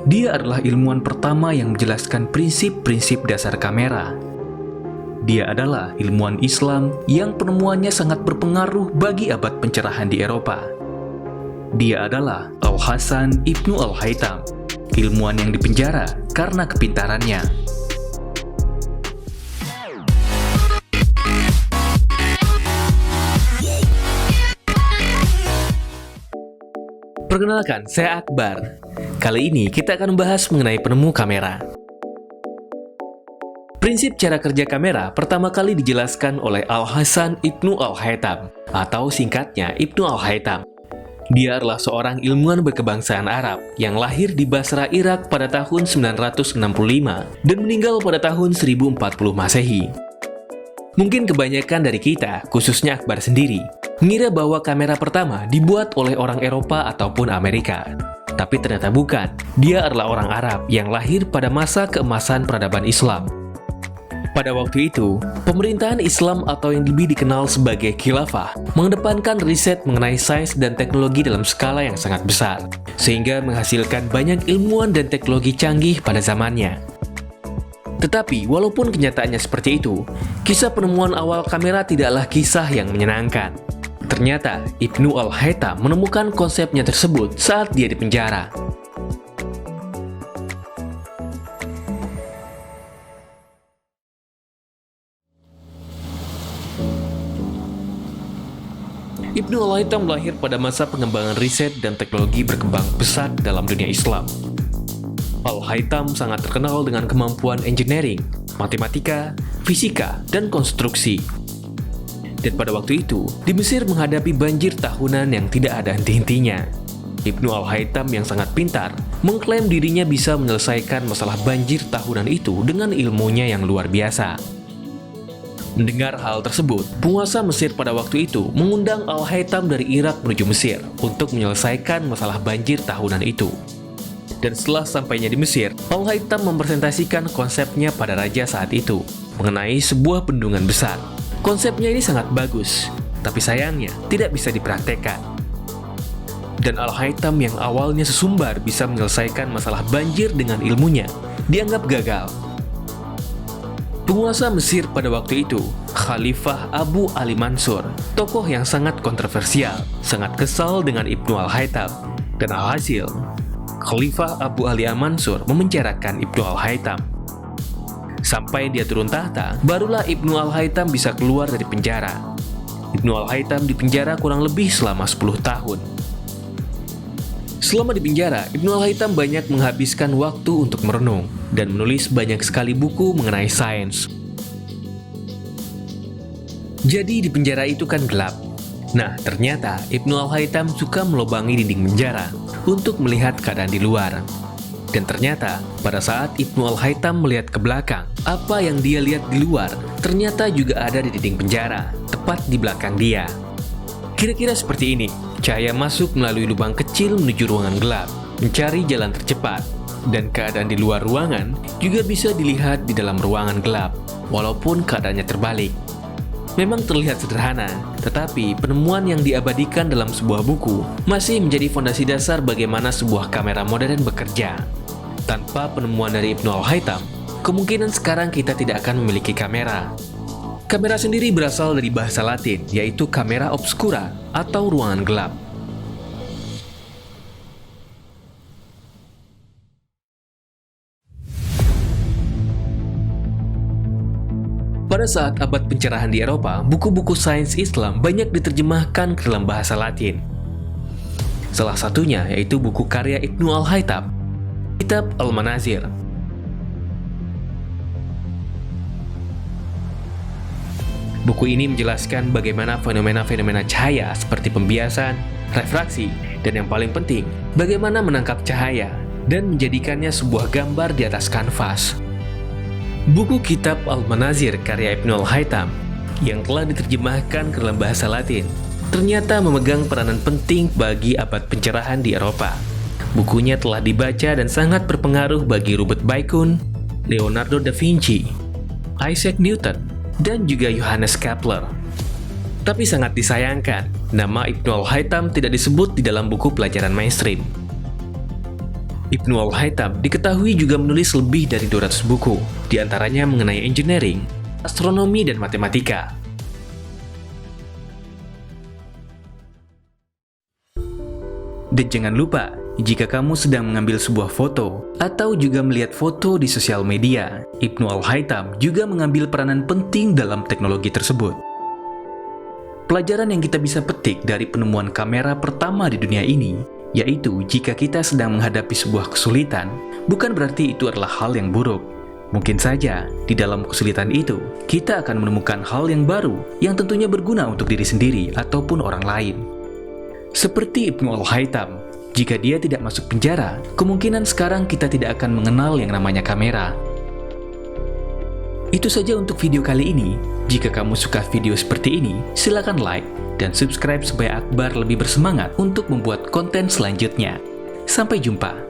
Dia adalah ilmuwan pertama yang menjelaskan prinsip-prinsip dasar kamera. Dia adalah ilmuwan Islam yang penemuannya sangat berpengaruh bagi abad pencerahan di Eropa. Dia adalah Al-Hasan Ibnu Al-Haytham, ilmuwan yang dipenjara karena kepintarannya. Perkenalkan, saya Akbar. Kali ini kita akan membahas mengenai penemu kamera. Prinsip cara kerja kamera pertama kali dijelaskan oleh Al-Hasan Ibnu Al-Haytham, atau singkatnya Ibnu Al-Haytham. Dia adalah seorang ilmuwan berkebangsaan Arab yang lahir di Basra, Irak pada tahun 965 dan meninggal pada tahun 1040 Masehi. Mungkin kebanyakan dari kita, khususnya Akbar sendiri, mengira bahwa kamera pertama dibuat oleh orang Eropa ataupun Amerika. Tapi ternyata bukan. Dia adalah orang Arab yang lahir pada masa keemasan peradaban Islam. Pada waktu itu, pemerintahan Islam atau yang lebih dikenal sebagai khilafah mengedepankan riset mengenai sains dan teknologi dalam skala yang sangat besar, sehingga menghasilkan banyak ilmuwan dan teknologi canggih pada zamannya. Tetapi, walaupun kenyataannya seperti itu, kisah penemuan awal kamera tidaklah kisah yang menyenangkan. Ternyata, Ibnu Al-Haytham menemukan konsepnya tersebut saat dia di penjara. Ibnu Al-Haytham lahir pada masa pengembangan riset dan teknologi berkembang pesat dalam dunia Islam. Al-Haytham sangat terkenal dengan kemampuan engineering, matematika, fisika, dan konstruksi. Dan pada waktu itu, di Mesir menghadapi banjir tahunan yang tidak ada henti-hentinya. Ibnu Al-Haytham yang sangat pintar, mengklaim dirinya bisa menyelesaikan masalah banjir tahunan itu dengan ilmunya yang luar biasa. Mendengar hal tersebut, penguasa Mesir pada waktu itu mengundang Al-Haytham dari Irak menuju Mesir untuk menyelesaikan masalah banjir tahunan itu. Dan setelah sampainya di Mesir, Al-Haytham mempresentasikan konsepnya pada raja saat itu mengenai sebuah bendungan besar. Konsepnya ini sangat bagus, tapi sayangnya tidak bisa dipraktekkan. Dan Al-Haytham yang awalnya sesumbar bisa menyelesaikan masalah banjir dengan ilmunya, dianggap gagal. Penguasa Mesir pada waktu itu, Khalifah Abu Ali Mansur, tokoh yang sangat kontroversial, sangat kesal dengan Ibnu Al-Haytham. Dan alhasil, Khalifah Abu Ali Mansur memenjarakan Ibnu Al-Haytham. Sampai dia turun tahta, barulah Ibnu Al-Haytham bisa keluar dari penjara. Ibnu Al-Haytham dipenjara kurang lebih selama 10 tahun. Selama di penjara, Ibnu Al-Haytham banyak menghabiskan waktu untuk merenung dan menulis banyak sekali buku mengenai sains. Jadi di penjara itu kan gelap. Nah, ternyata Ibnu Al-Haytham suka melobangi dinding penjara untuk melihat keadaan di luar. Dan ternyata, pada saat Ibnu Al-Haytham melihat ke belakang, apa yang dia lihat di luar ternyata juga ada di dinding penjara, tepat di belakang dia. Kira-kira seperti ini, cahaya masuk melalui lubang kecil menuju ruangan gelap, mencari jalan tercepat. Dan keadaan di luar ruangan juga bisa dilihat di dalam ruangan gelap, walaupun keadaannya terbalik. Memang terlihat sederhana, tetapi penemuan yang diabadikan dalam sebuah buku masih menjadi fondasi dasar bagaimana sebuah kamera modern bekerja. Tanpa penemuan dari Ibnu Al-Haytham, kemungkinan sekarang kita tidak akan memiliki kamera. Kamera sendiri berasal dari bahasa Latin, yaitu camera obscura atau ruangan gelap. Pada saat abad pencerahan di Eropa, buku-buku sains Islam banyak diterjemahkan ke dalam bahasa Latin. Salah satunya yaitu buku karya Ibnu Al-Haytham, Kitab Al-Manazir. Buku ini menjelaskan bagaimana fenomena-fenomena cahaya seperti pembiasan, refraksi, dan yang paling penting, bagaimana menangkap cahaya dan menjadikannya sebuah gambar di atas kanvas. Buku Kitab Al-Manazir karya Ibnu Al-Haytham yang telah diterjemahkan ke dalam bahasa Latin ternyata memegang peranan penting bagi abad pencerahan di Eropa. Bukunya telah dibaca dan sangat berpengaruh bagi Robert Bacon, Leonardo da Vinci, Isaac Newton, dan juga Johannes Kepler. Tapi sangat disayangkan, nama Ibnu Al-Haytham tidak disebut di dalam buku pelajaran mainstream. Ibnu Al-Haytham diketahui juga menulis lebih dari 200 buku, diantaranya mengenai engineering, astronomi, dan matematika. Dan jangan lupa, jika kamu sedang mengambil sebuah foto atau juga melihat foto di sosial media, Ibnu Al-Haytham juga mengambil peranan penting dalam teknologi tersebut. Pelajaran yang kita bisa petik dari penemuan kamera pertama di dunia ini, yaitu jika kita sedang menghadapi sebuah kesulitan, bukan berarti itu adalah hal yang buruk. Mungkin saja, di dalam kesulitan itu, kita akan menemukan hal yang baru yang tentunya berguna untuk diri sendiri ataupun orang lain. Seperti Ibnu Al-Haytham, jika dia tidak masuk penjara, kemungkinan sekarang kita tidak akan mengenal yang namanya kamera. Itu saja untuk video kali ini. Jika kamu suka video seperti ini, silakan like dan subscribe supaya Akbar lebih bersemangat untuk membuat konten selanjutnya. Sampai jumpa.